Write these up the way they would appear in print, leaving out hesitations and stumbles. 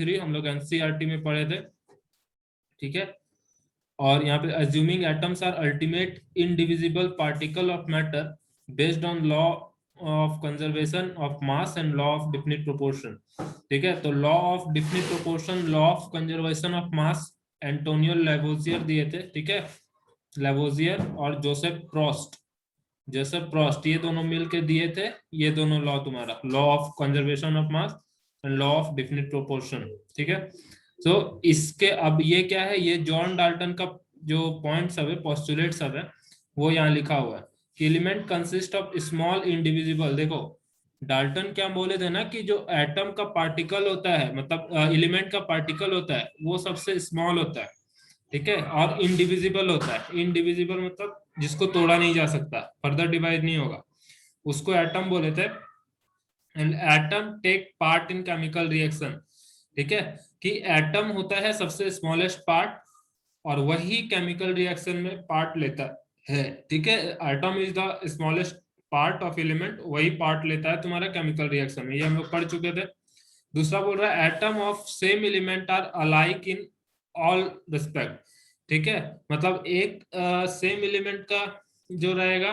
3 हम लोग एनसीईआरटी में पढ़े थे, ठीक है। और यहाँ पे assuming atoms are ultimate indivisible particle of matter based on law of conservation of mass and law of definite proportion, ठीक है। तो law of definite proportion, law of conservation of mass Antonio Lavoisier दिए थे, ठीक है। Lavoisier और Joseph प्रोस्ट ये दोनों मिलके दिए थे, ये दोनों लॉ तुम्हारा, law of conservation of mass and law of definite proportion, ठीक है। तो इसके अब ये क्या है, ये जॉन डाल्टन का जो पॉइंट सब है, पोस्टुलेट सब है, वो यहाँ लिखा हुआ है कि element consist of small indivisible. देखो डाल्टन क्या बोले थे ना कि जो एटम का पार्टिकल होता है, मतलब एलिमेंट का पार्टिकल होता है, वो सबसे स्मॉल होता है, ठीक है, और इंडिविजिबल होता है। इंडिविजिबल मतलब जिसको तोड़ा नहीं जा सकता, फर्दर डिवाइड नहीं होगा, उसको एटम बोले थे। And atom take part in chemical reaction, ठीक है, कि एटम होता है सबसे स्मॉलेस्ट पार्ट और वही केमिकल रिएक्शन में पार्ट लेता है, ठीक है। Atom is the smallest part of element, वही पार्ट लेता है तुम्हारा केमिकल रिएक्शन में, ये हम लोग पढ़ चुके थे। दूसरा बोल रहा है atom of same element are alike in all respect, ठीक है, मतलब एक सेम एलिमेंट का जो रहेगा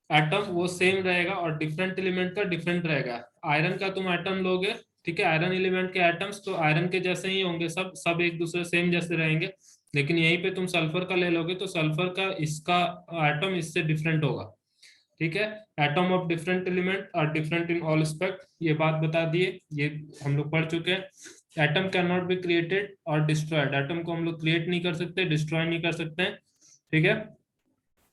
एटम वो सेम रहेगा और डिफरेंट एलिमेंट का डिफरेंट रहेगा। आयरन का तुम एटम लोगे, ठीक है, आयरन एलिमेंट के एटम्स तो आयरन के जैसे ही होंगे, सब एक दूसरे सेम जैसे रहेंगे, लेकिन यहीं पे तुम सल्फर का ले लोगे तो सल्फर का इसका एटम इससे डिफरेंट होगा, ठीक है। Atom of different element are different in all respect, ये बात बता दिए, ये हम लोग पढ़ चुके हैं। Atom can not be created और डिस्ट्रॉयड, एटम को हम लोग क्रिएट नहीं कर सकते, डिस्ट्रॉय नहीं कर सकते हैं, ठीक है।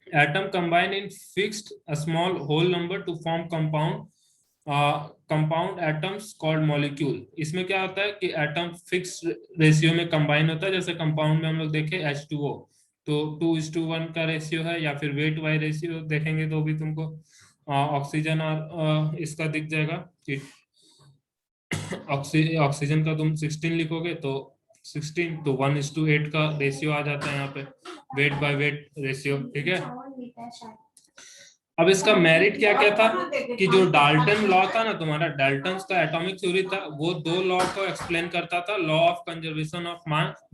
Atom combine in fixed small whole number to form compound atoms called molecule. इसमें क्या होता है कि एटम फिक्स रेशियो में कंबाइन होता है, जैसे कंपाउंड में हम लोग देखें H2O तो 2:1 का रेशियो है, या फिर वेट वाई रेशियो देखेंगे तो भी तुमको ऑक्सीजन और इसका दिख जाएगा कि ऑक्सीजन का तुम 16 लिखोगे तो 16 तो 1:8 का रेशियो आ जाता है यहाँ पे, वेट बाय वेट रेशियो, ठीक है। अब इसका मेरिट क्या क्या था कि जो डाल्टन लॉ था ना तुम्हारा, डाल्टन का एटॉमिक थ्योरी था, वो दो लॉ को एक्सप्लेन करता था, law of conservation of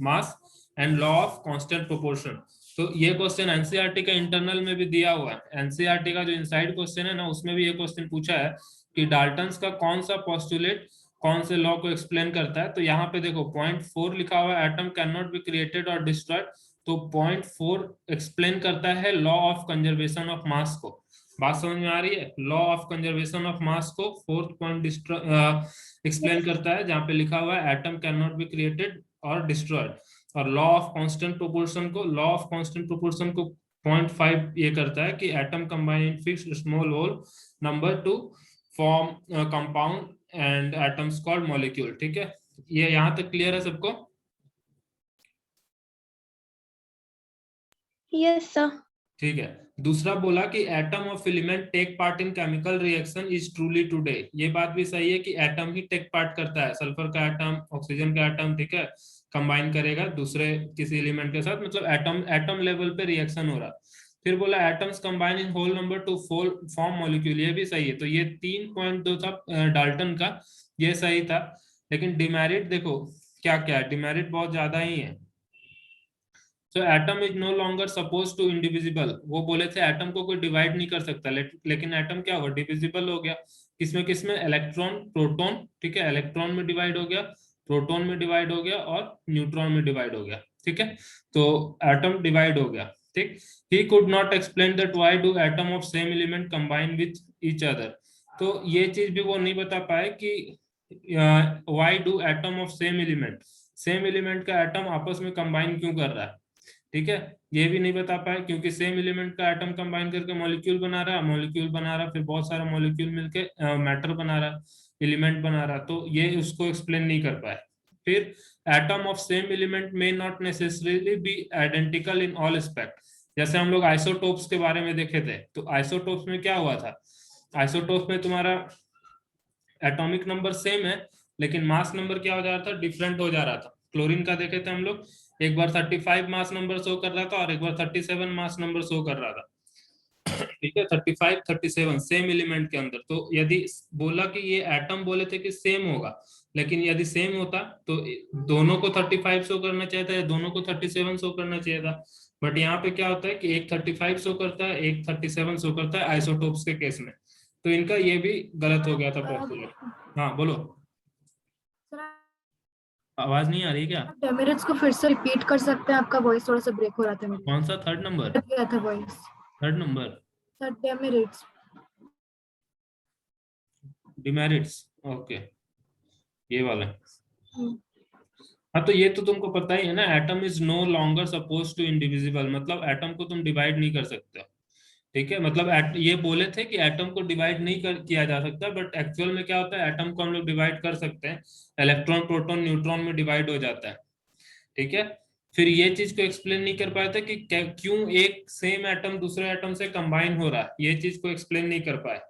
mass and law of constant proportion. तो ये क्वेश्चन एनसीईआरटी का इंटरनल में भी दिया हुआ है, एनसीईआरटी का जो इनसाइड क्वेश्चन है ना, उसमें भी ये क्वेश्चन पूछा है कि डाल्टन का कौन सा पोस्टुलेट कौन से लॉ को एक्सप्लेन करता है। तो यहाँ पे देखो पॉइंट 4 लिखा हुआ है, atom can not be created और डिस्ट्रॉयड, तो पॉइंट 4 एक्सप्लेन करता है लॉ ऑफ कंजर्वेशन ऑफ मास को। बात समझ में आ रही है? लॉ ऑफ कंजर्वेशन ऑफ मास को फोर्थ पॉइंट एक्सप्लेन करता है, जहां पे लिखा हुआ है atom can not be created और डिस्ट्रॉयड। और लॉ ऑफ कांस्टेंट प्रोपोर्शन को पॉइंट 5 ये करता है कि atom combine in fixed small whole number to form compound and atoms called molecule, ठीक है। ये यहाँ तक क्लियर है सबको? Yes sir. ठीक है। दूसरा बोला कि atom of element take part in chemical reaction is truly today, ये बात भी सही है कि एटम ही टेक पार्ट करता है, सल्फर का एटम, ऑक्सीजन का एटम, ठीक है, कंबाइन करेगा दूसरे किसी एलिमेंट के साथ, मतलब एटम लेवल पे रिएक्शन हो रहा। फिर बोला atoms combine in whole number to form molecule, ये भी सही है। तो ये 3 पॉइंट जो था डाल्टन का, ये सही था। लेकिन डिमेरिट देखो क्या क्या है, डिमेरिट बहुत ज्यादा ही है। So atom is no longer supposed to indivisible, वो बोले थे एटम को कोई डिवाइड नहीं कर सकता, लेकिन एटम क्या हुआ, डिविजिबल हो गया। किसमें किसमें? इलेक्ट्रॉन प्रोटॉन, ठीक है, इलेक्ट्रॉन में डिवाइड हो गया, प्रोटॉन में डिवाइड हो गया और न्यूट्रॉन में डिवाइड हो गया, ठीक है। तो एटम डिवाइड हो गया, ठीक। He could not explain that why do atom of same element combine with each other, तो ये चीज भी वो नहीं बता पाए कि why do atom of same element का एटम आपस में कंबाइन क्यों कर रहा है, ठीक है। ये भी नहीं बता पाए क्योंकि सेम एलिमेंट का एटम कंबाइन करके मॉलिक्यूल बना रहा, फिर बहुत सारा मॉलिक्यूल मिलके मैटर बना रहा, एलिमेंट बना रहा, तो ये उसको एक्सप्लेन नहीं कर पाए। फिर atom of same element may not necessarily be identical in all aspect, जैसे हम लोग आइसोटोप्स के बारे में देखे थे, तो आइसोटोप्स में क्या हुआ था, आइसोटोप्स में तुम्हारा एटॉमिक नंबर सेम है लेकिन मास नंबर क्या हो जा रहा था, डिफरेंट हो जा रहा था। क्लोरीन का देखे थे हम लोग, एक बार 35 मास नंबर शो कर रहा था और एक बार 37 मास नंबर शो कर रहा था, ठीक है, 35 37 सेम एलिमेंट के अंदर। तो यदि बोला कि ये एटम बोले थे कि सेम होगा, लेकिन यदि सेम होता तो दोनों को 35 शो करना चाहिए था या दोनों को 37 शो करना चाहिए था। बट यहाँ पे क्या होता है कि एक 35 शो करता है, एक 37 शो करता है आइसोटोप्स के केस में। तो इनका ये भी गलत हो गया था पोस्टुलेट। हाँ बोलो, आवाज नहीं आ रही क्या? डेमेरिट्स को फिर से रिपीट कर सकते हैं? आपका वॉइस थोड़ा सा ब्रेक हो रहा था मेरे कौन सा थर्ड नंबर? को, गया था voice. Third number sir demerits. Demerits, okay, ये वाला। हाँ तो ये तो तुमको पता ही है ना, atom is no longer suppose to indivisible, मतलब एटम को तुम डिवाइड नहीं कर सकते हो। ठीक है, मतलब ये बोले थे कि एटम को डिवाइड नहीं किया जा सकता, बट एक्चुअल में क्या होता है, एटम को हम लोग डिवाइड कर सकते हैं, इलेक्ट्रॉन प्रोटॉन न्यूट्रॉन में डिवाइड हो जाता है। ठीक है, फिर ये चीज को एक्सप्लेन नहीं कर पाए थे कि क्यों एक सेम एटम दूसरे एटम से कंबाइन हो रहा है, ये चीज को एक्सप्लेन नहीं कर पाए।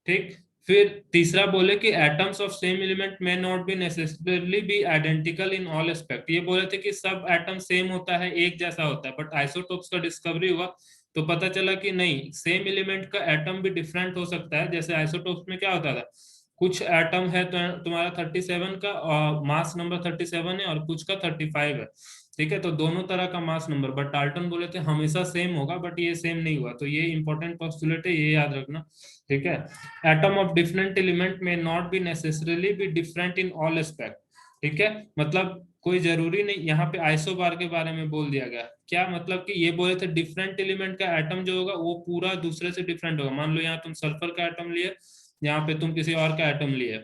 ठीक, फिर तीसरा बोले कि atoms of same element may not be necessarily be identical in all aspect, ये बोले थे कि सब एटम सेम होता है, एक जैसा होता है, बट आइसोटोप्स का डिस्कवरी हुआ तो पता चला कि नहीं, सेम एलिमेंट का एटम भी डिफरेंट हो सकता है। जैसे आइसोटोप्स में क्या होता था, कुछ एटम है तो तुम्हारा 37 का मास नंबर 37 है और कुछ का 35 है। ठीक है, तो दोनों तरह का मास नंबर, बट डाल्टन बोले थे हमेशा सेम होगा, बट ये सेम नहीं हुआ, तो ये इंपॉर्टेंट पोस्टुलेट है, ये याद रखना। ठीक है, एटम ऑफ डिफरेंट एलिमेंट में not be necessarily be different in all aspect. ठीक है, मतलब कोई जरूरी नहीं, यहाँ पे आइसोबार के बारे में बोल दिया गया, क्या मतलब कि ये बोले थे डिफरेंट एलिमेंट का एटम जो होगा वो पूरा दूसरे से डिफरेंट होगा। मान लो यहाँ तुम सल्फर का एटम लिए, यहाँ पे तुम किसी और का एटम लिए,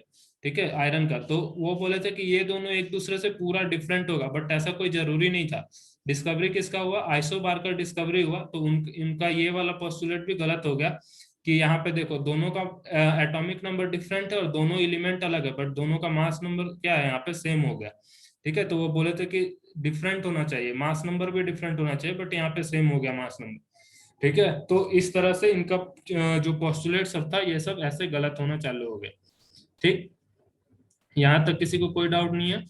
ठीक है, आयरन का, तो वो बोले थे कि ये दोनों एक दूसरे से पूरा डिफरेंट होगा, बट ऐसा कोई जरूरी नहीं था। डिस्कवरी किसका हुआ, आइसोबार का डिस्कवरी हुआ, तो इनका ये वाला पोस्टुलेट भी गलत हो गया कि यहाँ पे देखो दोनों का एटॉमिक नंबर डिफरेंट है और दोनों एलिमेंट अलग है, बट दोनों का मास नंबर क्या है यहाँ पे सेम हो गया। ठीक है, तो वो बोले थे कि डिफरेंट होना चाहिए, मास नंबर भी डिफरेंट होना चाहिए, बट यहाँ पे सेम हो गया मास नंबर। ठीक है, तो इस तरह से इनका जो पोस्टुलेट सब था ये सब ऐसे गलत होना चालू हो गया। ठीक, यहाँ तक किसी को कोई डाउट नहीं है?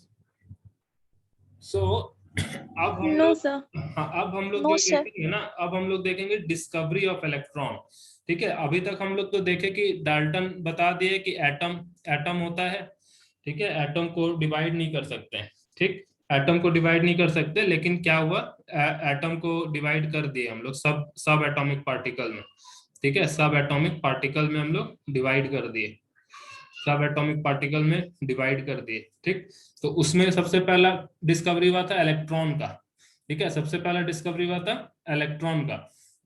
सो अब हम नो लोग, सर। हाँ अब हम लोग नो जो सर। देखेंगे ना, अब हम लोग देखेंगे डिस्कवरी ऑफ इलेक्ट्रॉन। ठीक है, अभी तक हम लोग तो देखे कि डाल्टन बता दिए कि एटम एटम होता है। ठीक है, एटम को डिवाइड नहीं कर सकते हैं। ठीक, एटम को डिवाइड नहीं कर सकते, लेकिन क्या हुआ, एटम को डिवाइड कर दिए हम लोग सब सब एटॉमिक पार्टिकल में। ठीक है, सब एटॉमिक पार्टिकल में हम लोग डिवाइड कर दिए, सब एटॉमिक पार्टिकल में डिवाइड कर दिए। ठीक, तो उसमें सबसे पहला डिस्कवरी हुआ था इलेक्ट्रॉन का। ठीक है, सबसे पहला डिस्कवरी हुआ था इलेक्ट्रॉन का।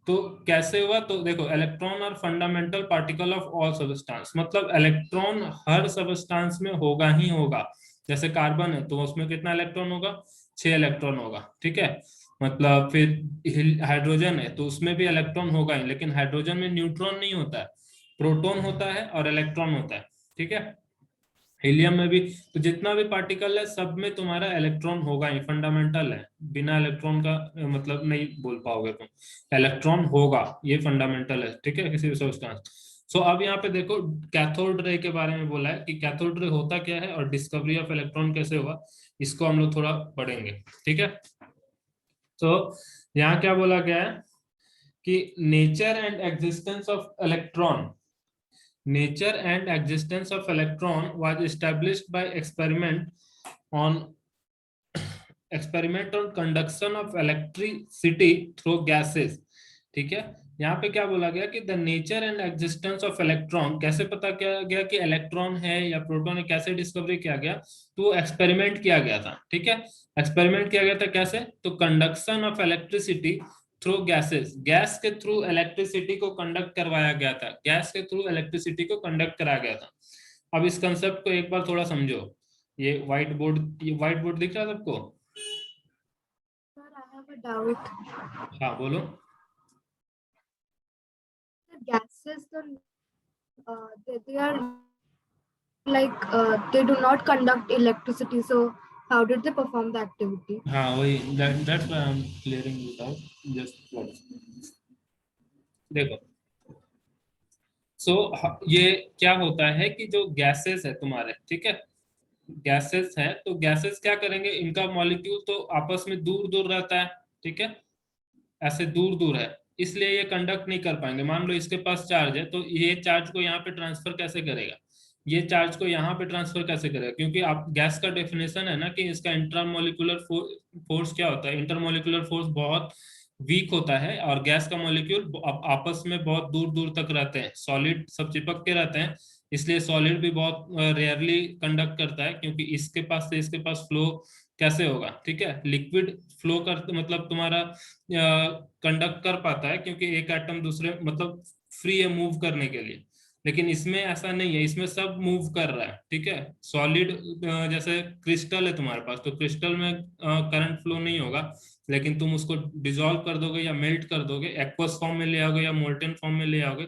तो कैसे हुआ, तो देखो इलेक्ट्रॉन और fundamental particle of all substance, मतलब इलेक्ट्रॉन हर सबस्टांस में होगा ही होगा। जैसे कार्बन है तो उसमें कितना इलेक्ट्रॉन होगा, 6 इलेक्ट्रॉन होगा। ठीक है, मतलब फिर हाइड्रोजन है तो उसमें भी इलेक्ट्रॉन होगा ही, लेकिन हाइड्रोजन में न्यूट्रॉन नहीं होता है, प्रोटॉन होता है और इलेक्ट्रॉन होता है। ठीक है, हीलियम में भी, तो जितना भी पार्टिकल है सब में तुम्हारा इलेक्ट्रॉन होगा ही, फंडामेंटल है, बिना इलेक्ट्रॉन का मतलब नहीं बोल पाओगे तुम, इलेक्ट्रॉन होगा, ये फंडामेंटल है। ठीक है, किसी भी सब्सटेंस। सो अब यहाँ पे देखो कैथोड रे के बारे में बोला है कि कैथोड रे होता क्या है और डिस्कवरी ऑफ इलेक्ट्रॉन कैसे हुआ, इसको हम लोग थोड़ा पढ़ेंगे। ठीक है, तो यहाँ क्या बोला गया है कि nature and existence of electron, nature and existence of electron was established by on conduction of electricity through gases। ठीक है, यहाँ पे क्या बोला गया कि the nature and existence of electron, कैसे पता किया गया कि इलेक्ट्रॉन है या प्रोटॉन है, कैसे डिस्कवरी किया गया, तो एक्सपेरिमेंट किया गया था। ठीक है, एक्सपेरिमेंट किया गया था कैसे, तो conduction of electricity through gases, gas के थ्रू इलेक्ट्रिसिटी को कंडक्ट करवाया गया था, गैस के थ्रू इलेक्ट्रिसिटी को कंडक्ट कराया गया था। अब इस कंसेप्ट को एक बार थोड़ा समझो, ये व्हाइट बोर्ड दिख रहा है सबको? Sir, I have a doubt. हाँ बोलो। The gases, they are like they do not conduct electricity. So how did they perform the activity? हाँ वही, that's why I'm clearing it out, just what देखो। ये क्या होता है कि जो गैसेस है तुम्हारे, ठीक है, गैसेस है, तो गैसेस क्या करेंगे, इनका मॉलिक्यूल तो आपस में दूर दूर रहता है। ठीक है, ऐसे दूर दूर है, इसलिए ये कंडक्ट नहीं कर पाएंगे। मान लो इसके पास चार्ज है तो ये चार्ज को यहाँ पे ट्रांसफर कैसे करेगा, ये चार्ज को यहाँ पे ट्रांसफर कैसे करेगा, क्योंकि आप गैस का डेफिनेशन है ना कि इसका इंट्रामोलिकुलर फोर्स क्या होता है, इंटरमोलिकुलर फोर्स बहुत वीक होता है, और गैस का मॉलिक्यूल आपस में बहुत दूर दूर तक रहते हैं, सॉलिड सब चिपक के रहते हैं, इसलिए सॉलिड भी बहुत रेयरली कंडक्ट करता है, क्योंकि इसके पास से इसके पास फ्लो कैसे होगा, ठीक है। लिक्विड फ्लो कर मतलब तुम्हारा कंडक्ट कर पाता है, क्योंकि एक एटम दूसरे मतलब फ्री है मूव करने के लिए, लेकिन इसमें ऐसा नहीं है, इसमें सब मूव कर रहा है, ठीक है। सॉलिड जैसे क्रिस्टल है तुम्हारे पास, तो क्रिस्टल में करंट फ्लो नहीं होगा, लेकिन तुम उसको डिसॉल्व कर दोगे या मेल्ट कर दोगे, एक्वस फॉर्म में ले आओगे या मोल्टेन फॉर्म में ले आओगे,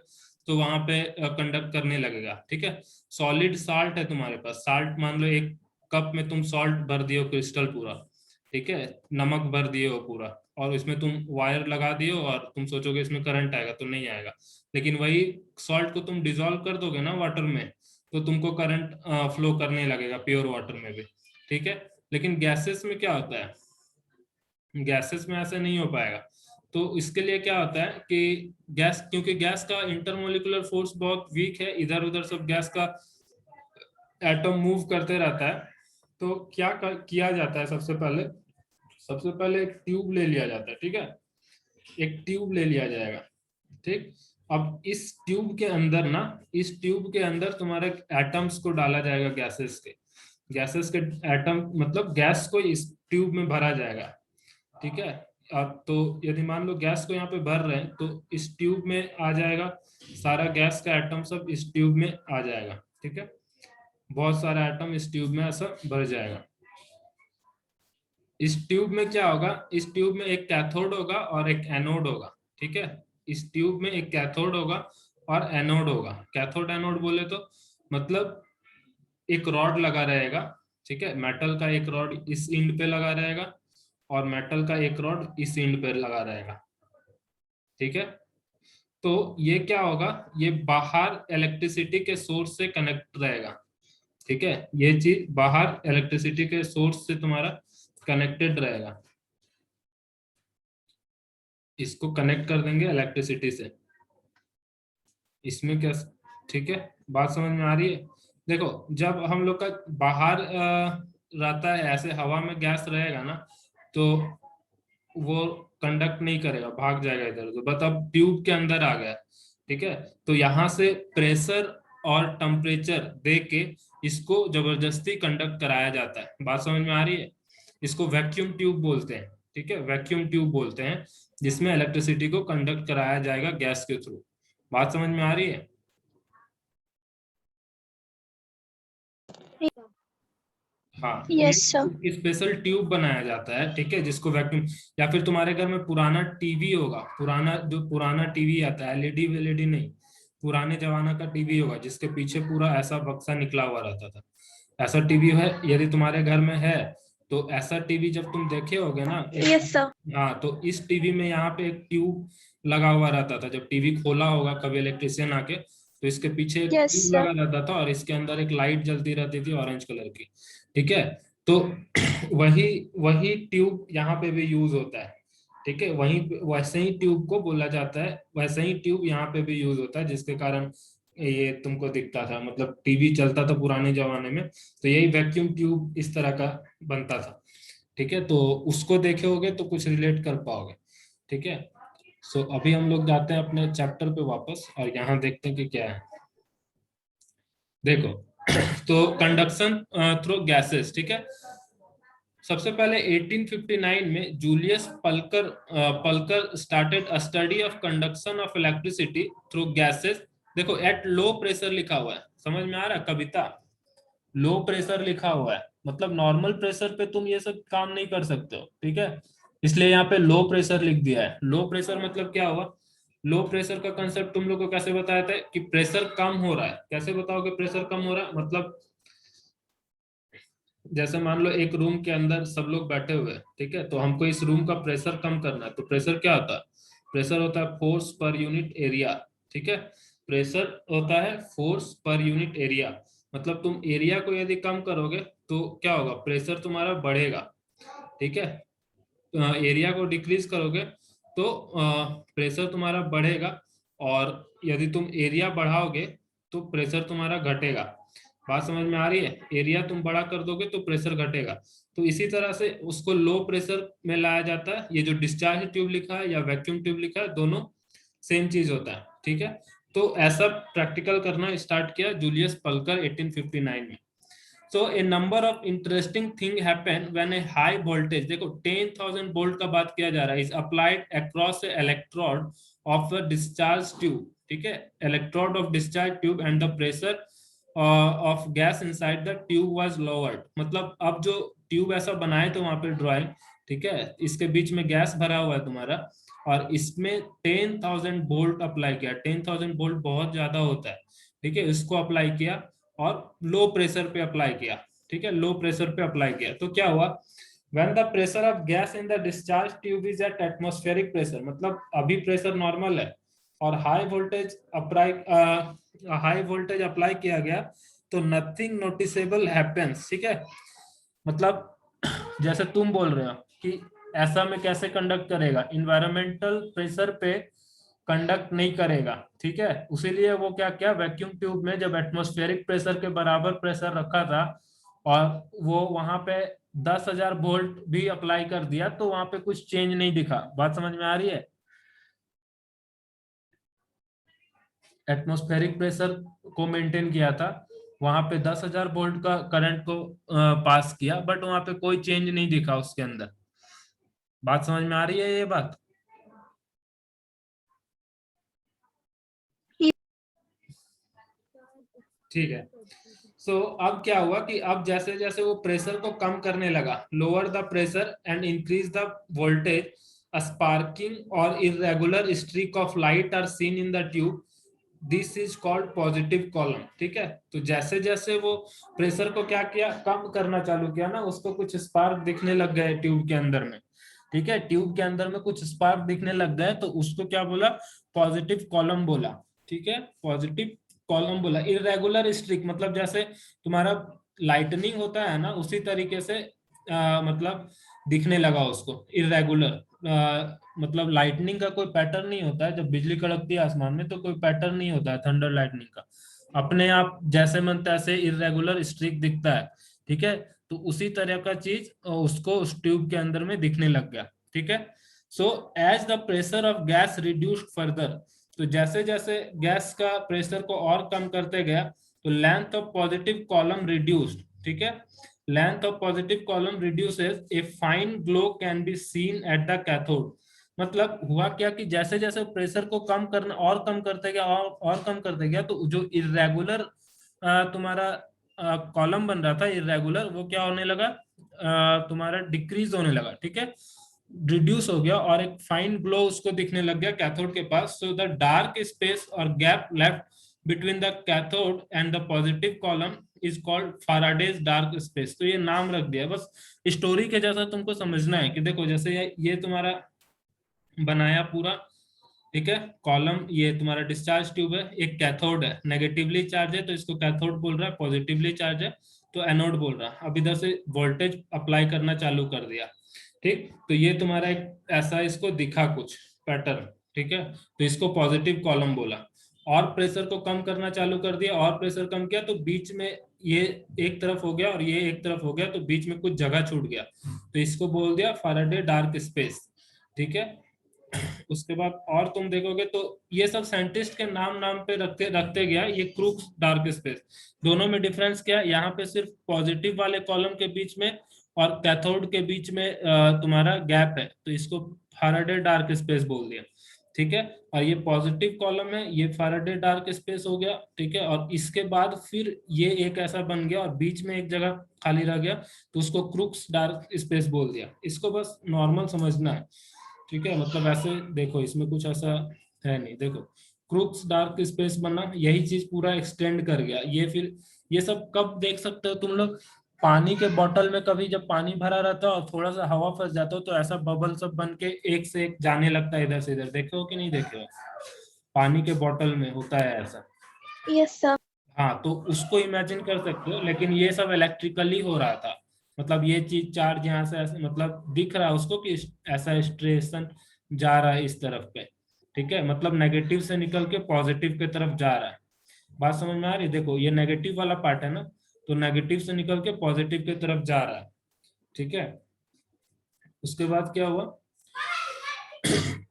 तो वहां पे कंडक्ट करने लगेगा, ठीक है। सॉलिड साल्ट है तुम्हारे पास, साल्ट मान लो एक कप में तुम सॉल्ट भर दियो क्रिस्टल पूरा, ठीक है, नमक भर दिए हो पूरा, और इसमें तुम वायर लगा दियो और तुम सोचोगे इसमें करंट आएगा, तो नहीं आएगा, लेकिन वही सॉल्ट को तुम डिसॉल्व कर दोगे ना वाटर में, तो तुमको करंट फ्लो करने लगेगा प्योर वाटर में भी, ठीक है। लेकिन गैसेस में क्या होता है, गैसेस में ऐसा नहीं हो पाएगा, तो इसके लिए क्या होता है कि गैस, क्योंकि गैस का इंटरमोलिकुलर फोर्स बहुत वीक है, इधर उधर सब गैस का एटम मूव करते रहता है, तो क्या किया जाता है, सबसे पहले एक ट्यूब ले लिया जाता है, ठीक है, एक ट्यूब ले लिया जाएगा, ठीक। अब इस ट्यूब के अंदर ना, इस ट्यूब के अंदर तुम्हारे एटम्स को डाला जाएगा, गैसेस के एटम मतलब गैस को इस ट्यूब में भरा जाएगा, ठीक है। अब तो यदि मान लो गैस को यहाँ पे भर रहे हैं, तो इस ट्यूब में आ जाएगा सारा गैस का एटम, सब इस ट्यूब में आ जाएगा, ठीक है, बहुत सारा एटम इस ट्यूब में ऐसा भर जाएगा। इस ट्यूब में क्या होगा, इस ट्यूब में एक कैथोड होगा और एक एनोड होगा, ठीक है। इस ट्यूब में एक कैथोड होगा और एनोड होगा। कैथोड एनोड बोले तो मतलब एक रॉड लगा रहेगा, ठीक है, मेटल का एक रॉड इस एंड पे लगा रहेगा और मेटल का एक रॉड इस एंड पे लगा रहेगा, ठीक है। तो ये क्या होगा, ये बाहर इलेक्ट्रिसिटी के सोर्स से कनेक्ट रहेगा, ठीक है, ये चीज बाहर इलेक्ट्रिसिटी के सोर्स से तुम्हारा कनेक्टेड रहेगा, इसको कनेक्ट कर देंगे इलेक्ट्रिसिटी से, इसमें क्या, ठीक है, बात समझ में आ रही है। देखो जब हम लोग का बाहर रहता है, ऐसे हवा में गैस रहेगा ना, तो वो कंडक्ट नहीं करेगा, भाग जाएगा इधर उधर, बट अब ट्यूब के अंदर आ गया, ठीक है, तो यहाँ से प्रेशर और टेम्परेचर दे के इसको जबरदस्ती कंडक्ट कराया जाता है, बात समझ में आ रही है। इसको वैक्यूम ट्यूब बोलते हैं, ठीक है, वैक्यूम ट्यूब बोलते हैं, जिसमें इलेक्ट्रिसिटी को कंडक्ट कराया जाएगा गैस के थ्रू, बात समझ में आ रही है। हाँ, यस सर। एक स्पेशल ट्यूब बनाया जाता है, ठीक है, जिसको वैक्यूम, या फिर तुम्हारे घर में पुराना टीवी होगा, पुराना टीवी आता है, एलईडी वेलईडी नहीं, पुराने जमाना का टीवी होगा, जिसके पीछे पूरा ऐसा बक्सा निकला हुआ रहता था, ऐसा टीवी है यदि तुम्हारे घर में है, तो ऐसा टीवी जब तुम देखे होगे ना, यस सर। हाँ, तो इस टीवी में यहाँ पे एक ट्यूब लगा हुआ रहता था, जब टीवी खोला होगा कभी इलेक्ट्रिशियन आके, तो इसके पीछे एक यस ट्यूब सर। लगा रहता था और इसके अंदर एक लाइट जलती रहती थी ऑरेंज कलर की, ठीक है। तो वही वही ट्यूब यहाँ पे भी यूज होता है, ठीक है, वही वैसे ही ट्यूब को बोला जाता है, वैसे ही ट्यूब यहाँ पे भी यूज होता है, जिसके कारण ये तुमको दिखता था, मतलब टीवी चलता था पुराने जमाने में, तो यही वैक्यूम ट्यूब इस तरह का बनता था, ठीक है, तो उसको देखे होगे तो कुछ रिलेट कर पाओगे, ठीक है। सो अभी हम लोग जाते हैं अपने चैप्टर पे वापस, और यहाँ देखते हैं कि क्या है। देखो तो कंडक्शन थ्रू गैसेस, ठीक है, सबसे पहले 1859 में Julius Plucker started a study of conduction of electricity through gases. देखो एट लो प्रेशर लिखा हुआ है, समझ में आ रहा है, कविता लो प्रेशर लिखा हुआ है, मतलब नॉर्मल प्रेशर पे तुम ये सब काम नहीं कर सकते हो, ठीक है, इसलिए यहाँ पे लो प्रेशर लिख दिया है। लो प्रेशर मतलब क्या हुआ, लो प्रेशर का कंसेप्ट तुम लोग को कैसे बताया था कि प्रेशर कम हो रहा है, कैसे बताओगे प्रेशर कम हो रहा है, मतलब जैसे मान लो एक रूम के अंदर सब लोग बैठे हुए हैं, ठीक है, तो हमको इस रूम का प्रेशर कम करना है, तो प्रेशर क्या होता है, प्रेशर होता है फोर्स पर यूनिट एरिया, ठीक है, प्रेशर होता है फोर्स पर यूनिट एरिया, मतलब तुम एरिया को यदि कम करोगे तो क्या होगा, प्रेशर तुम्हारा बढ़ेगा, ठीक है, एरिया को डिक्रीज करोगे तो प्रेशर तुम्हारा बढ़ेगा, और यदि तुम एरिया बढ़ाओगे तो प्रेशर तुम्हारा घटेगा, बात समझ में आ रही है? एरिया तुम बड़ा कर दोगे तो प्रेशर घटेगा। तो इसी तरह से उसको लो प्रेशर में लाया जाता है। ये जो डिस्चार्ज ट्यूब लिखा है या वैक्यूम ट्यूब लिखा है, दोनों सेम चीज होता है, ठीक है। तो ऐसा प्रैक्टिकल करना स्टार्ट किया जूलियस पल्कर 1859 में। So a number of interesting thing happen when a high voltage, देखो 10,000 वोल्ट का बात किया जा रहा है, is applied across a electrode of a discharge tube, ठीक है। electrode of discharge tube and the pressure of gas inside the tube was lowered। मतलब अब जो ट्यूब ऐसा बनाए तो वहां पे ड्राइंग, ठीक है, इसके बीच में गैस भरा हुआ है तुम्हारा, और इसमें 10,000 वोल्ट अप्लाई किया। 10,000 वोल्ट बहुत ज्यादा होता है, ठीक है। इसको अप्लाई किया और लो प्रेशर पे अप्लाई किया, ठीक है, लो प्रेशर पे अप्लाई किया। तो क्या हुआ, when the pressure of gas in the discharge tube is at atmospheric pressure, मतलब अभी प्रेशर नॉर्मल है और हाई वोल्टेज अप्लाई किया गया, तो नथिंग नोटिसेबल हैपेंस, ठीक है। मतलब जैसे तुम बोल रहे हो कि ऐसा में कैसे कंडक्ट करेगा, इन्वायरमेंटल प्रेशर पे कंडक्ट नहीं करेगा, ठीक है। उसीलिए वो क्या क्या वैक्यूम ट्यूब में जब एटमॉस्फेरिक प्रेशर के बराबर प्रेशर रखा था और वो वहां पे 10,000 वोल्ट भी अप्लाई कर दिया, तो वहां पे कुछ चेंज नहीं दिखा। बात समझ में आ रही है? एटमॉस्फेरिक प्रेशर को मेंटेन किया था, वहां पे 10,000 वोल्ट का करंट को पास किया, बट वहां पे कोई चेंज नहीं दिखा उसके अंदर। बात समझ में आ रही है ये बात? ठीक है। सो अब क्या हुआ कि अब जैसे जैसे वो प्रेशर को कम करने लगा, lower the pressure and increase the voltage, sparking और irregular streak of light are seen in the tube, this is called positive column, ठीक है। तो जैसे जैसे वो प्रेशर को क्या किया, कम करना चालू किया ना, उसको कुछ स्पार्क दिखने लग गए ट्यूब के अंदर में, ठीक है। ट्यूब के अंदर में कुछ स्पार्क दिखने लग गए, तो उसको क्या बोला, पॉजिटिव कॉलम बोला, ठीक है, पॉजिटिव कॉलम बोला। इरेगुलर स्ट्रिक मतलब जैसे तुम्हारा लाइटनिंग होता है ना, उसी तरीके से मतलब दिखने लगा उसको। इरेगुलर मतलब लाइटनिंग का कोई पैटर्न नहीं होता है, जब बिजली कड़कती है आसमान में तो कोई पैटर्न नहीं होता है थंडर लाइटनिंग का, अपने आप जैसे मन तैसे इरेगुलर स्ट्रिक दिखता है, ठीक है। तो उसी तरह का चीज उसको उस ट्यूब के अंदर में दिखने लग गया, ठीक है। So as the pressure of gas reduced further, तो जैसे जैसे गैस का प्रेशर को और कम करते गया, तो length of positive column reduced, ठीक है। Length of positive column reduces, a fine glow can be seen at the cathode. मतलब हुआ क्या कि जैसे जैसे प्रेशर को कम करना और कम करते गया और कम करते गया, तो जो इरेगुलर तुम्हारा कॉलम बन रहा था इरेगुलर, वो क्या होने लगा, तुम्हारा डिक्रीज होने लगा, ठीक है, रिड्यूस हो गया, और एक फाइन ग्लो उसको दिखने लग गया कैथोड के पास। सो द डार्क स्पेस और gap left between the cathode and the positive column is called Faraday's dark space. तो ये नाम रख दिया, बस स्टोरी के जैसा तुमको समझना है कि देखो जैसे ये तुम्हारा बनाया पूरा, ठीक है, कॉलम, ये तुम्हारा डिस्चार्ज ट्यूब है, एक कैथोड है, नेगेटिवली चार्ज है तो इसको कैथोड बोल रहा है, पॉजिटिवली चार्ज है तो एनोड बोल रहा है। अब इधर से वोल्टेज अप्लाई करना चालू कर दिया, ठीक। तो ये तुम्हारा एक ऐसा इसको दिखा कुछ पैटर्न, ठीक है, तो इसको पॉजिटिव कॉलम बोला। और प्रेशर को कम करना चालू कर दिया, और प्रेशर कम किया, तो बीच में ये एक तरफ हो गया और ये एक तरफ हो गया, तो बीच में कुछ जगह छूट गया, तो इसको बोल दिया फैराडे डार्क स्पेस, ठीक है। उसके बाद और तुम देखोगे तो ये सब साइंटिस्ट के नाम नाम पे रखते रखते गया। ये क्रूक्स डार्क स्पेस, दोनों में डिफरेंस क्या है, यहाँ पे सिर्फ पॉजिटिव वाले कॉलम के बीच में और कैथोड के बीच में तुम्हारा गैप है, तो इसको फैराडे डार्क स्पेस बोल दिया, ठीक है। और ये पॉजिटिव कॉलम है, ये फैराडे डार्क स्पेस हो गया, ठीक है। और इसके बाद फिर ये एक ऐसा बन गया और बीच में एक जगह खाली रह गया, तो उसको क्रूक्स डार्क स्पेस बोल दिया। इसको बस नॉर्मल समझना है, ठीक है। मतलब ऐसे देखो, इसमें कुछ ऐसा है नहीं। देखो क्रूक्स डार्क स्पेस बना, यही चीज पूरा एक्सटेंड कर गया। ये फिर ये सब कब देख सकते हो तुम लोग, पानी के बोतल में कभी जब पानी भरा रहता है और थोड़ा सा हवा फंस जाता हो, तो ऐसा बबल सब बन के एक से एक जाने लगता है इधर से इधर, देखे हो कि नहीं देखे हो? पानी के बोतल में होता है ऐसा। Yes sir. हाँ, तो उसको इमेजिन कर सकते हो, लेकिन ये सब इलेक्ट्रिकली हो रहा था। मतलब ये चीज चार्ज यहाँ से ऐसे मतलब दिख रहा है उसको कि ऐसा स्ट्रेशन जा रहा है इस तरफ पे, ठीक है, मतलब नेगेटिव से निकल के पॉजिटिव की तरफ जा रहा है। बात समझ में आ रही है? देखो ये नेगेटिव वाला पार्ट है ना, तो नेगेटिव से निकल के पॉजिटिव की तरफ जा रहा है, ठीक है। उसके बाद क्या हुआ,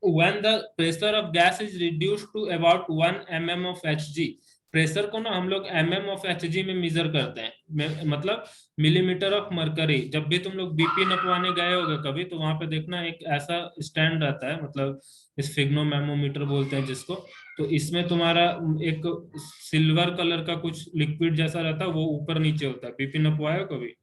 when the pressure of gas is reduced to about 1 mm of Hg, pressure को ना हम लोग mm of Hg में मेजर करते हैं, मतलब मिलीमीटर ऑफ मरकरी। जब भी तुम लोग बीपी नपवाने गए होगे कभी, तो वहां पे देखना एक ऐसा स्टैंड रहता है, मतलब स्फिग्नोमेमोमीटर बोलते हैं जिसको। तो इसमें तुम्हारा एक सिल्वर कलर का कुछ लिक्विड जैसा रहता है, वो ऊपर नीचे होता है। बीपी नपवाए हो कभी?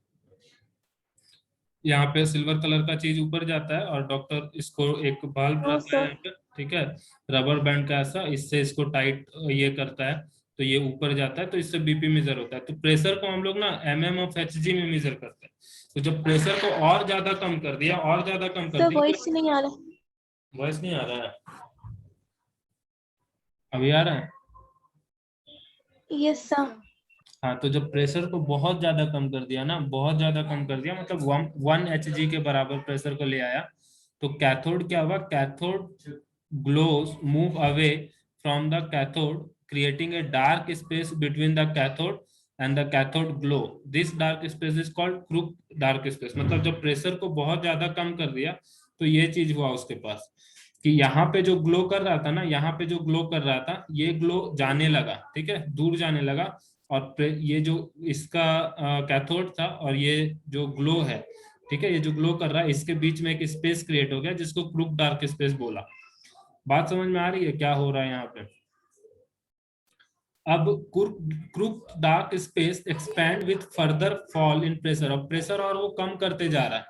यहाँ पे सिल्वर कलर का चीज ऊपर जाता है और डॉक्टर इसको, एक बाल्ब नो रहता है सर। यहाँ पे, ठीक है, रबर बैंड का ऐसा, इससे इसको टाइट ये करता है, तो ये ऊपर जाता है, तो इससे बीपी मेजर होता है। तो प्रेशर को हम लोग ना mm ऑफ Hg में मेजर करते हैं। तो जब प्रेशर को और ज्यादा कम कर दिया, और ज्यादा कम कर सर दिया, वॉइस नहीं आ रहा। वॉइस नहीं आ रहा है? अभी आ रहा है? Yes sir. हाँ, तो जब प्रेशर को बहुत ज्यादा कम कर दिया ना, बहुत ज्यादा कम कर दिया, मतलब 1 Hg के बराबर प्रेशर को ले आया, तो कैथोड क्या हुआ, cathode glows move away from the cathode, creating a dark space between the cathode and the cathode glow. This dark space is called Crookes dark space. मतलब जब प्रेशर को बहुत ज्यादा कम कर दिया, तो ये चीज हुआ उसके पास, कि यहाँ पे जो ग्लो कर रहा था ना, यहाँ पे जो ग्लो कर रहा था, ये ग्लो जाने लगा, ठीक है, दूर जाने लगा। और ये जो इसका कैथोड था और ये जो ग्लो है, ठीक है, ये जो ग्लो कर रहा है, इसके बीच में एक स्पेस क्रिएट हो गया जिसको क्रूक डार्क स्पेस बोला। बात समझ में आ रही है क्या हो रहा है यहाँ पे? अब crook dark space expand with further fall in pressure. अब प्रेशर और वो कम करते जा रहा है,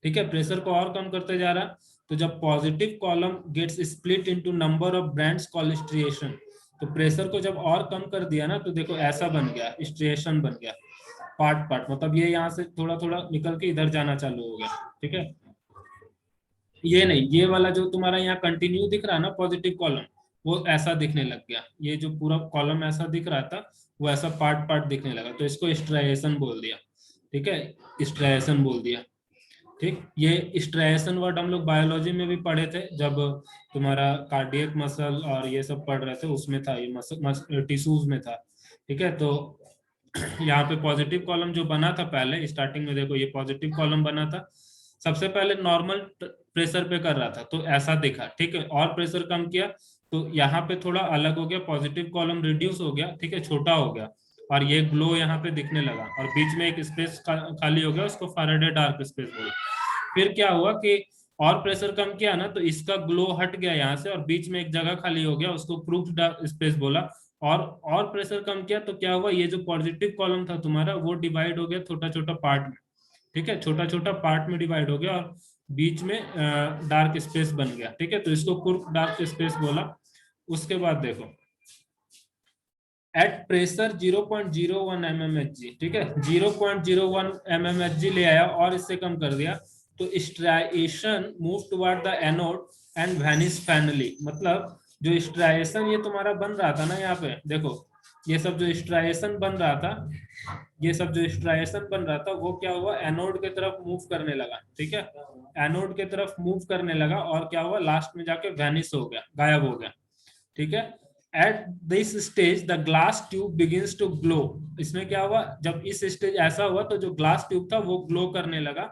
ठीक है, प्रेशर को और कम करते जा रहा है। तो जब positive column gets split into number of brands called striation, तो प्रेशर को जब और कम कर दिया ना, तो देखो ऐसा बन गया, स्ट्रिएशन बन गया, पार्ट पार्ट, मतलब ये यहाँ से थोड़ा थोड़ा निकल के इधर जाना चालू हो गया, ठीक है। ये नहीं, ये वाला जो तुम्हारा यहाँ कंटिन्यू दिख रहा है ना पॉजिटिव कॉलम, वो ऐसा दिखने लग गया। ये जो पूरा कॉलम ऐसा दिख रहा था, वो ऐसा पार्ट पार्ट दिखने लगा, तो इसको स्ट्राइएशन बोल दिया, ठीक है, स्ट्राइएशन बोल दिया, ठीक। ये स्ट्राइएशन वर्ड हम लोग बायोलॉजी में भी पढ़े थे, जब तुम्हारा कार्डियक मसल और ये सब पढ़ रहे थे, उसमें था ये मसल टिश्यूज में था, ठीक है। तो यहाँ पे पॉजिटिव कॉलम जो बना था पहले स्टार्टिंग में, देखो ये पॉजिटिव कॉलम बना था, सबसे पहले नॉर्मल प्रेशर पे कर रहा था, तो ऐसा दिखा, ठीक है। और प्रेशर कम किया तो यहाँ पे थोड़ा अलग हो गया, पॉजिटिव कॉलम रिड्यूस हो गया, ठीक है, छोटा हो गया, और ये ग्लो यहाँ पे दिखने लगा, और बीच में एक स्पेस खाली हो गया, उसको फैराडे डार्क स्पेस बोला। फिर क्या हुआ कि और प्रेशर कम किया ना, तो इसका ग्लो हट गया यहाँ से, और बीच में एक जगह खाली हो गया, उसको क्रूक डार्क स्पेस बोला। और प्रेशर कम किया तो क्या हुआ, ये जो पॉजिटिव कॉलम था तुम्हारा, वो डिवाइड हो गया छोटा छोटा पार्ट में, ठीक है, छोटा छोटा पार्ट में डिवाइड हो गया, और बीच में डार्क स्पेस बन गया, ठीक है, तो इसको क्रूक डार्क स्पेस बोला। उसके बाद देखो, एट प्रेशर 0.01 mmHg, ठीक है, 0.01 mmHg ले आया और इससे कम कर दिया, तो striation move toward the anode and vanish finally. मतलब जो स्ट्राइएशन ये तुम्हारा बन रहा था ना, यहाँ पे देखो, ये सब जो स्ट्राइएशन बन रहा था, ये सब जो स्ट्राइएशन बन रहा था, वो क्या हुआ, एनोड की तरफ मूव करने लगा, ठीक है, एनोड की तरफ मूव करने लगा, और क्या हुआ, लास्ट में जाके वैनिश हो गया, गायब हो गया, ठीक है। At this stage the glass tube begins to glow. इसमें क्या हुआ, जब इस स्टेज ऐसा हुआ, तो जो ग्लास ट्यूब था वो ग्लो करने लगा,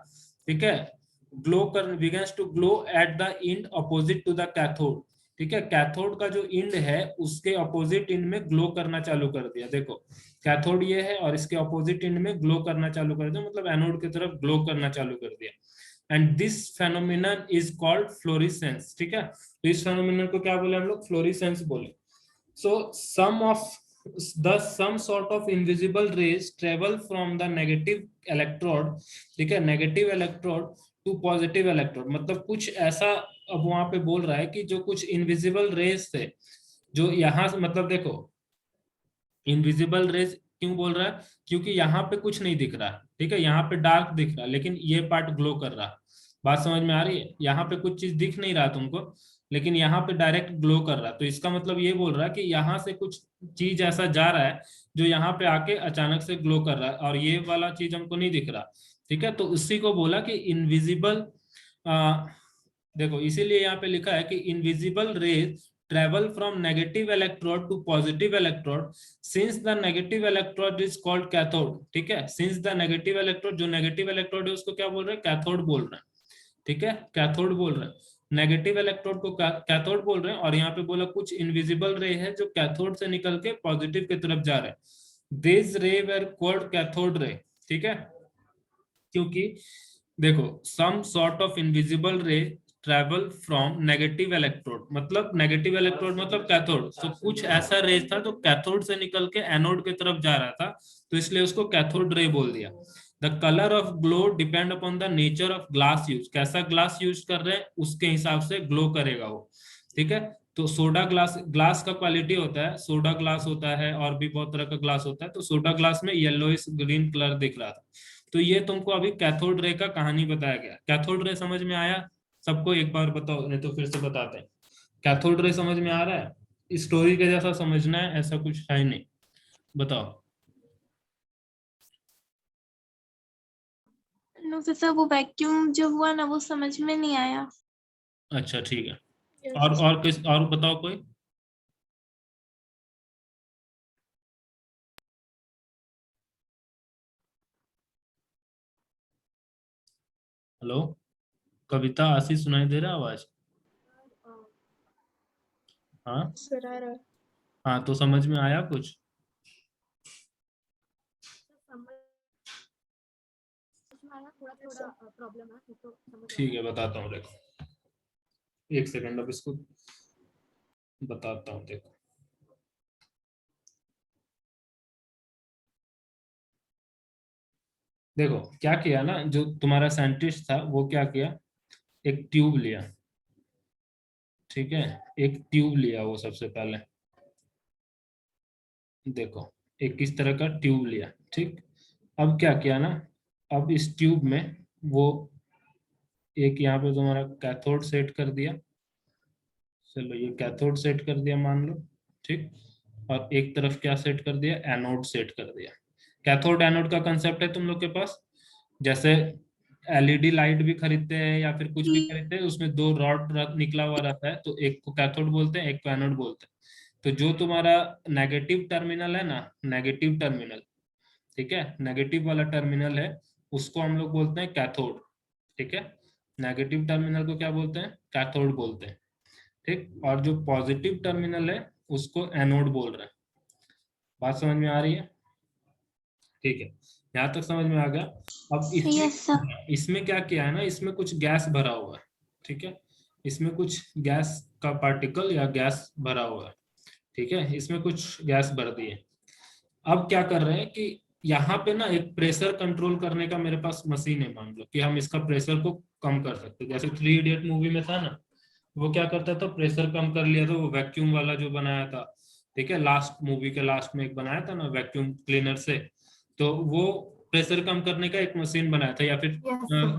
ठीक है, ग्लो कर begins to glow at the end opposite to the cathode, ठीक है, कैथोड का जो एंड है उसके अपोजिट एंड में ग्लो करना चालू कर दिया। देखो कैथोड ये है और इसके अपोजिट एंड में ग्लो करना चालू कर दिया, मतलब एनोड की तरफ ग्लो करना चालू कर दिया। And this phenomenon is called florescence, ठीक है, तो इस फेनोमेनन को क्या बोले हम लोग, फ्लोरिसेंस बोले। So some sort of invisible rays travel from the negative electrode, ठीक है, negative electrode to positive electrode. मतलब कुछ ऐसा अब वहां पे बोल रहा है कि जो कुछ इनविजिबल रेज थे, जो यहाँ से, मतलब देखो इनविजिबल रेज क्यों बोल रहा है, क्योंकि यहाँ पे कुछ नहीं दिख रहा, ठीक है, यहाँ पे डार्क दिख रहा, लेकिन ये पार्ट ग्लो कर रहा। बात समझ में आ रही है? यहाँ पे कुछ चीज दिख नहीं रहा तुमको, लेकिन यहाँ पे डायरेक्ट ग्लो कर रहा, तो इसका मतलब ये बोल रहा है कि यहाँ से कुछ चीज ऐसा जा रहा है जो यहाँ पे आके अचानक से ग्लो कर रहा है, और ये वाला चीज हमको नहीं दिख रहा, ठीक है। तो उसी को बोला कि इनविजिबल, देखो इसीलिए यहाँ पे लिखा है कि invisible rays travel from negative electrode to positive electrode since the negative electrode is called cathode. ठीक है, since the negative electrode, जो negative electrode है उसको क्या बोल रहे हैं, कैथोड बोल रहे हैं. ठीक है, कैथोड बोल रहे हैं, नेगेटिव इलेक्ट्रोड को कैथोड बोल रहे हैं. और यहाँ पे बोला कुछ इनविजिबल रे है जो कैथोड से निकल के पॉजिटिव की तरफ जा रहे हैं. दिस रे वेर कॉल्ड कैथोड रे. ठीक है, क्योंकि देखो सम सॉर्ट ऑफ इनविजिबल रे ट्रेवल फ्रॉम नेगेटिव इलेक्ट्रोड, मतलब नेगेटिव इलेक्ट्रोड मतलब कैथोड. तो कुछ ऐसा रे था जो कैथोड से निकल के एनोड की तरफ जा रहा था, तो इसलिए उसको कैथोड रे बोल दिया. The colour of glow depend upon the nature of glass use. कैसा ग्लास यूज कर रहे हैं उसके हिसाब से ग्लो करेगा वो. ठीक है, तो सोडा ग्लास, ग्लास का क्वालिटी होता है, सोडा ग्लास होता है और भी बहुत तरह का ग्लास होता है. तो सोडा ग्लास में येलोइश ग्रीन कलर दिख रहा था. तो ये तुमको अभी कैथोड रे का कहानी बताया गया. कैथोड रे समझ में आया सबको? एक बार बताओ, नहीं तो फिर से बताते हैं. कैथोड रे समझ में आ रहा है? स्टोरी के जैसा समझना है, ऐसा कुछ है नहीं. बताओ. नो सर, वो वैक्यूम जो हुआ ना वो समझ में नहीं आया. अच्छा ठीक है. और किस और बताओ कोई. हेलो कविता, आशीष, सुनाई दे रहा आवाज? हाँ सर आ रहा है. हाँ, तो समझ में आया कुछ? थोड़ा प्रॉब्लम है तो समझ ठीक है, बताता हूँ. देखो एक सेकंड, अब इसको बताता हूँ. देखो देखो क्या किया ना, जो तुम्हारा साइंटिस्ट था वो क्या किया, एक ट्यूब लिया. ठीक है, एक ट्यूब लिया वो सबसे पहले. देखो एक किस तरह का ट्यूब लिया. ठीक, अब क्या किया ना, अब इस ट्यूब में वो एक यहाँ पे तुम्हारा कैथोड सेट कर दिया. चलो ये कैथोड सेट कर दिया मान लो. ठीक, और एक तरफ क्या सेट कर दिया, एनोड सेट कर दिया. कैथोड एनोड का कंसेप्ट है तुम लोग के पास. जैसे एलईडी लाइट भी खरीदते हैं या फिर कुछ भी खरीदते हैं, उसमें दो रॉड निकला हुआ रहता है, तो एक को कैथोड बोलते हैं, एक को एनोड बोलते हैं. तो जो तुम्हारा नेगेटिव टर्मिनल है ना, नेगेटिव टर्मिनल, ठीक है, नेगेटिव वाला टर्मिनल है, उसको हम लोग बोलते हैं कैथोड. ठीक है, नेगेटिव टर्मिनल को क्या बोलते हैं, कैथोड बोलते हैं. ठीक, और जो पॉजिटिव टर्मिनल है उसको एनोड बोल रहे हैं. बात समझ में आ रही है? ठीक है, यहाँ तक समझ में आ गया. अब यस सर. इसमें क्या किया है ना, इसमें कुछ गैस भरा हुआ है. ठीक है, इसमें कुछ गैस का पार्टिकल या गैस भरा हुआ है. ठीक है, इसमें कुछ गैस भर दी है. अब क्या कर रहे हैं कि यहाँ पे ना एक प्रेशर कंट्रोल करने का मेरे पास मशीन है. मान लो कि हम इसका प्रेशर को कम कर सकते हैं. जैसे 3 इडियट मूवी में था ना, वो क्या करता था, प्रेशर कम कर लिया था, वो वैक्यूम वाला जो बनाया था. ठीक है, लास्ट मूवी के लास्ट में एक बनाया था ना वैक्यूम क्लीनर से, तो वो प्रेशर कम करने का एक मशीन बनाया था. या फिर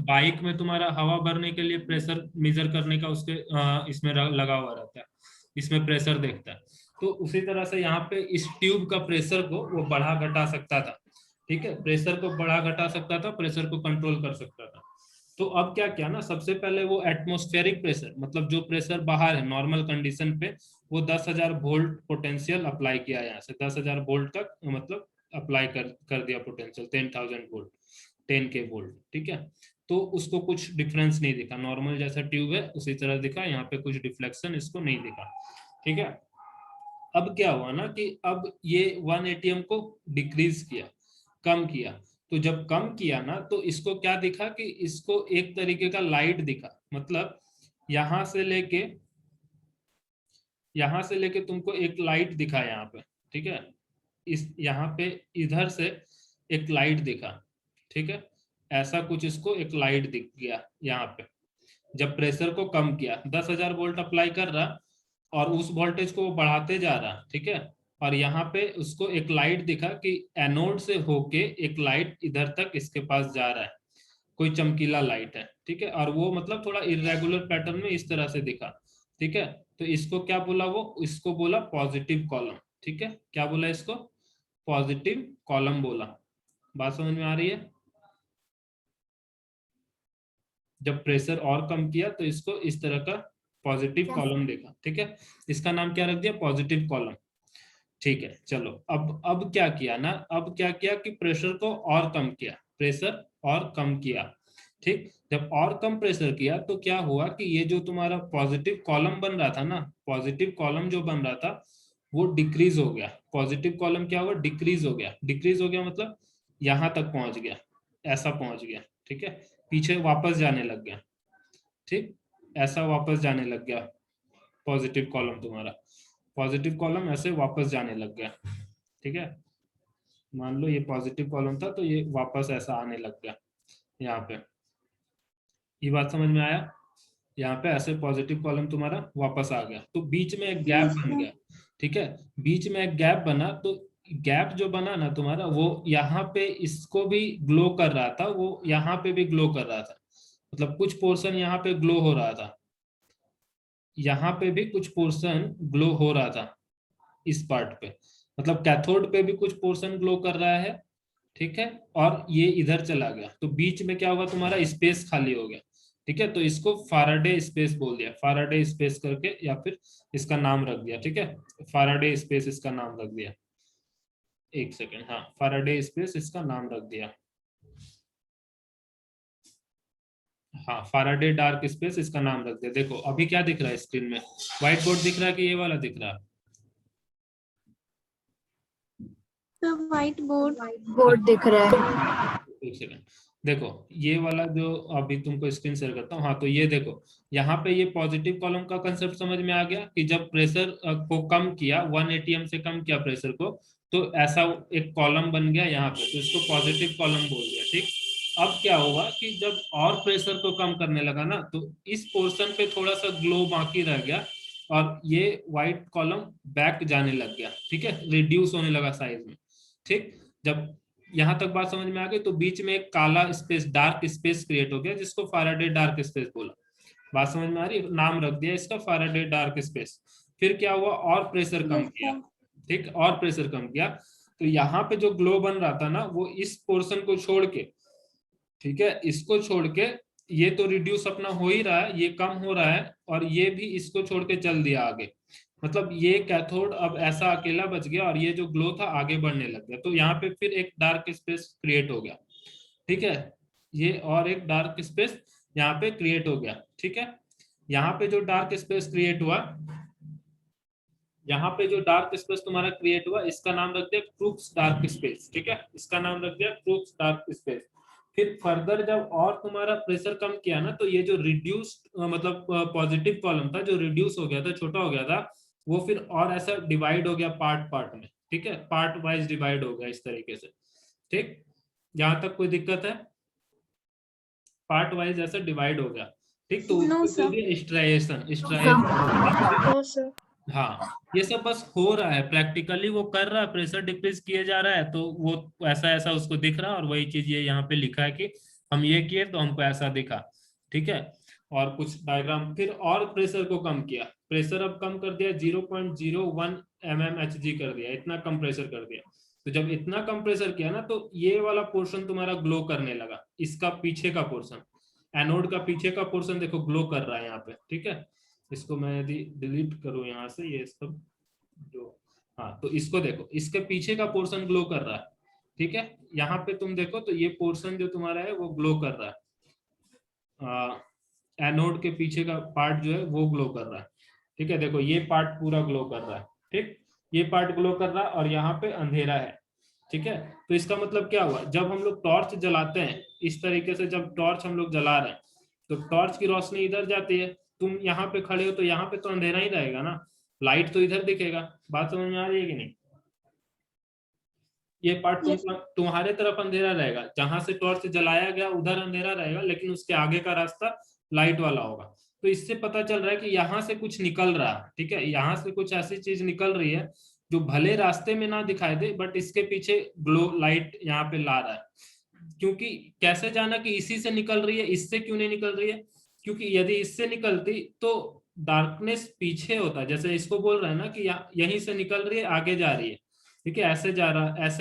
बाइक में तुम्हारा हवा भरने के लिए प्रेशर मेजर करने का उसके इसमें लगा हुआ रहता है, इसमें प्रेशर देखता है. तो उसी तरह से यहाँ पे इस ट्यूब का प्रेशर को वो बढ़ा घटा सकता था. ठीक है, प्रेशर को बढ़ा घटा सकता था, प्रेशर को कंट्रोल कर सकता था. तो अब क्या किया ना, सबसे पहले वो एटमॉस्फेरिक प्रेशर, मतलब जो प्रेशर बाहर है नॉर्मल कंडीशन पे, वो 10,000 वोल्ट पोटेंशियल अप्लाई किया. यहाँ से 10,000 वोल्ट तक मतलब अप्लाई कर दिया पोटेंशियल, 10,000 वोल्ट, 10K वोल्ट. ठीक है, तो उसको कुछ डिफरेंस नहीं दिखा. नॉर्मल जैसा ट्यूब है उसी तरह दिखा, यहाँ पे कुछ डिफ्लेक्शन इसको नहीं दिखा. ठीक है, अब क्या हुआ ना कि अब ये 1 ATM को डिक्रीज किया, कम किया. तो जब कम किया ना तो इसको क्या दिखा कि इसको एक तरीके का लाइट दिखा. मतलब यहां से लेके तुमको एक लाइट दिखा यहाँ पे. ठीक है, इस यहाँ पे इधर से एक लाइट दिखा. ठीक है, ऐसा कुछ इसको एक लाइट दिख गया यहाँ पे. जब प्रेशर को कम किया, 10,000 वोल्ट अप्लाई कर रहा और उस वोल्टेज को बढ़ाते जा रहा. ठीक है, और यहाँ पे उसको एक लाइट दिखा कि एनोड से होके एक लाइट इधर तक इसके पास जा रहा है, कोई चमकीला लाइट है. ठीक है, और वो मतलब थोड़ा इरेगुलर पैटर्न में इस तरह से दिखा. ठीक है, तो इसको क्या बोला, वो इसको बोला पॉजिटिव कॉलम. ठीक है, क्या बोला इसको, पॉजिटिव कॉलम बोला. बात समझ में आ रही है? जब प्रेशर और कम किया तो इसको इस तरह का पॉजिटिव Yes. कॉलम देखा, ठीक है, इसका नाम क्या रख दिया, पॉजिटिव कॉलम। ठीक है, चलो अब क्या किया ना, अब क्या किया कि प्रेशर को और कम किया, प्रेशर और कम किया। ठीक, जब और कम प्रेशर किया तो क्या हुआ कि ये जो तुम्हारा पॉजिटिव कॉलम बन रहा था ना, पॉजिटिव कॉलम जो बन रहा था वो डिक्रीज हो गया। पॉजिटिव कॉलम क्या हुआ, डिक्रीज हो गया। डिक्रीज हो गया मतलब यहां तक पहुंच गया, ऐसा पहुंच गया। ठीक है, पीछे वापस जाने लग गया। ठीक, ऐसा वापस जाने लग गया पॉजिटिव कॉलम तुम्हारा, पॉजिटिव कॉलम ऐसे वापस जाने लग गया। ठीक है, मान लो ये पॉजिटिव कॉलम था तो ये वापस ऐसा आने लग गया यहाँ पे। ये बात समझ में आया, यहाँ पे ऐसे पॉजिटिव कॉलम तुम्हारा वापस आ गया, तो बीच में एक गैप बन गया। ठीक है, बीच में एक गैप बना, तो गैप जो बना ना तुम्हारा वो यहाँ पे इसको भी ग्लो कर रहा था, वो यहाँ पे भी ग्लो कर रहा था। मतलब कुछ पोर्शन यहाँ पे ग्लो हो रहा था, यहाँ पे भी कुछ पोर्शन ग्लो हो रहा था इस पार्ट पे, मतलब कैथोड पे भी कुछ पोर्शन ग्लो कर रहा है। ठीक है, और ये इधर चला गया तो बीच में क्या हुआ, तुम्हारा स्पेस खाली हो गया। ठीक है, तो इसको फाराडे स्पेस बोल दिया, फाराडे स्पेस करके, या फिर इसका नाम रख दिया। ठीक है, फाराडे स्पेस इसका नाम रख दिया। एक सेकेंड, हाँ, फाराडे स्पेस इसका नाम रख दिया। हाँ, फाराडे डार्क स्पेस इसका नाम रख दिया। देखो अभी क्या दिख रहा है स्क्रीन में, व्हाइट बोर्ड दिख रहा है कि ये वाला दिख रहा है? तो व्हाइट बोर्ड। बोर्ड दिख रहा है। एक सेकंड, देखो ये वाला जो अभी तुमको स्क्रीन शेयर करता हूँ। हाँ, तो ये देखो यहाँ पे ये पॉजिटिव कॉलम का कंसेप्ट समझ में आ गया कि जब प्रेशर को कम किया, 1 atm से कम किया प्रेशर को, तो ऐसा एक कॉलम बन गया यहाँ पे, तो इसको पॉजिटिव कॉलम बोल दिया। ठीक, अब क्या होगा कि जब और प्रेशर को कम करने लगा ना, तो इस पोर्शन पे थोड़ा सा ग्लो बाकी रह गया और ये व्हाइट कॉलम बैक जाने लग गया। ठीक है, रिड्यूस होने लगा साइज में। ठीक, जब यहां तक बात समझ में आ गई, तो बीच में एक काला स्पेस, डार्क स्पेस क्रिएट हो गया, जिसको फाराडे डार्क स्पेस बोला। बात समझ में आ रही, नाम रख दिया इसका फाराडे डार्क स्पेस। फिर क्या हुआ, और प्रेशर कम किया। ठीक, और प्रेशर कम किया, तो यहाँ पे जो ग्लो बन रहा था ना, वो इस पोर्शन को छोड़ के, ठीक है, इसको छोड़ के, ये तो रिड्यूस अपना हो ही रहा है, ये कम हो रहा है, और ये भी इसको छोड़ के चल दिया आगे। मतलब ये कैथोड अब ऐसा अकेला बच गया और ये जो ग्लो था आगे बढ़ने लग गया, तो यहाँ पे फिर एक डार्क स्पेस क्रिएट हो गया। ठीक है, ये और एक डार्क स्पेस यहाँ पे क्रिएट हो गया। ठीक है, यहाँ पे जो डार्क स्पेस क्रिएट हुआ, यहाँ पे जो डार्क स्पेस तुम्हारा क्रिएट हुआ, इसका नाम रख दिया क्रूक्स डार्क स्पेस। ठीक है, इसका नाम रख दिया क्रूक्स डार्क स्पेस। फिर फर्दर जब और तुम्हारा प्रेशर कम किया ना, तो ये जो रिड्यूस्ड मतलब पॉजिटिव कॉलम था, जो रिड्यूस हो गया था, छोटा हो गया था, वो फिर और ऐसा डिवाइड हो गया पार्ट पार्ट में। ठीक है, पार्ट वाइज डिवाइड हो गया इस तरीके से। ठीक, यहां तक कोई दिक्कत है? पार्ट वाइज ऐसा डिवाइड हो गया। ठीक, तो No, उसको बोल sir. दिया स्ट्राइएशन। No sir. हाँ, ये सब बस हो रहा है, प्रैक्टिकली वो कर रहा है, प्रेशर डिक्रीज किए जा रहा है, तो वो ऐसा ऐसा उसको दिख रहा है, और वही चीज ये यहाँ पे लिखा है कि हम ये किए तो हमको ऐसा दिखा। ठीक है, और कुछ डायग्राम, फिर और प्रेशर को कम किया, प्रेशर अब कम कर दिया, 0.01 mmHg कर दिया, इतना कम प्रेशर कर दिया। तो जब इतना कम प्रेशर किया ना, तो ये वाला पोर्शन तुम्हारा ग्लो करने लगा, इसका पीछे का पोर्शन, एनोड का पीछे का पोर्शन देखो ग्लो कर रहा है यहाँ पे। ठीक है, इसको मैं यदि डिलीट करूं यहाँ से, ये सब जो, हाँ, तो इसको देखो, इसके पीछे का पोर्शन ग्लो कर रहा है। ठीक है, यहाँ पे तुम देखो तो ये पोर्शन जो तुम्हारा है वो ग्लो कर रहा है, एनोड के पीछे का पार्ट जो है वो ग्लो कर रहा है। ठीक है, देखो ये पार्ट पूरा ग्लो कर रहा है। ठीक, ये पार्ट ग्लो कर रहा है और यहाँ पे अंधेरा है। ठीक है, तो इसका मतलब क्या हुआ, जब हम लोग टॉर्च जलाते हैं इस तरीके से, जब टॉर्च हम लोग जला रहे हैं, तो टॉर्च की रोशनी इधर जाती है, तुम यहाँ पे खड़े हो तो यहाँ पे तो अंधेरा ही रहेगा ना, लाइट तो इधर दिखेगा। बात समझ में आ रही है कि नहीं? ये पार्ट तुम्हारे तरफ अंधेरा रहेगा, जहां से टॉर्च जलाया गया उधर अंधेरा रहेगा, लेकिन उसके आगे का रास्ता लाइट वाला होगा। तो इससे पता चल रहा है कि यहाँ से कुछ निकल रहा है। ठीक है, यहाँ से कुछ ऐसी चीज निकल रही है जो भले रास्ते में ना दिखाई दे, बट इसके पीछे ग्लो लाइट यहाँ पे ला रहा है। क्योंकि कैसे जाना कि इसी से निकल रही है, इससे क्यों नहीं निकल रही है? क्योंकि यदि इससे निकलती तो डार्कनेस पीछे होता, जैसे इसको बोल रहा है ना कि यहीं से निकल रही है, आगे जा रही है। ठीक है, ऐसे जा रहा, ऐसे